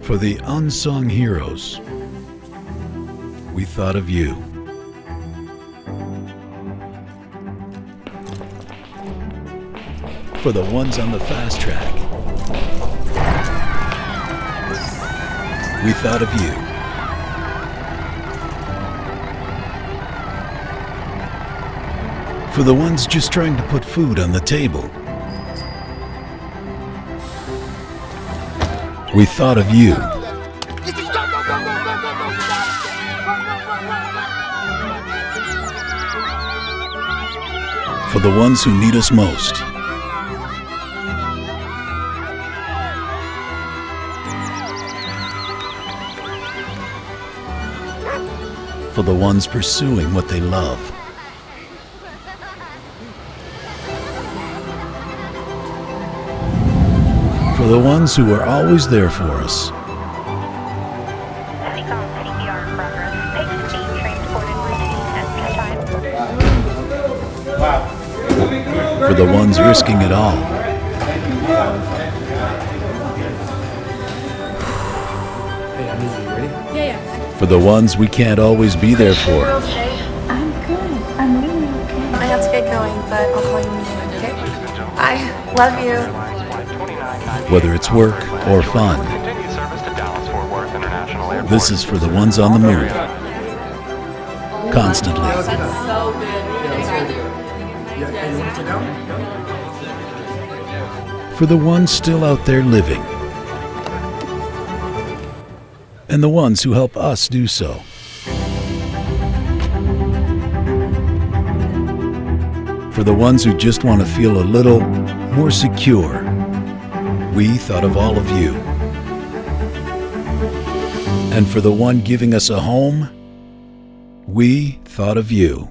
For the unsung heroes, we thought of you. For the ones on the fast track, we thought of you. For the ones just trying to put food on the table, we thought of you. For the ones who need us most, for the ones pursuing what they love, for the ones who are always there for us. For the ones risking it all. For the ones we can't always be there for. I'm good. I'm really okay. I have to get going, but I'll call you when you end, okay? I love you. Whether it's work or fun, this is for the ones on the move. Constantly. That's so good. For the ones still out there living. And the ones who help us do so. For the ones who just want to feel a little more secure, we thought of all of you. And for the one giving us a home, we thought of you.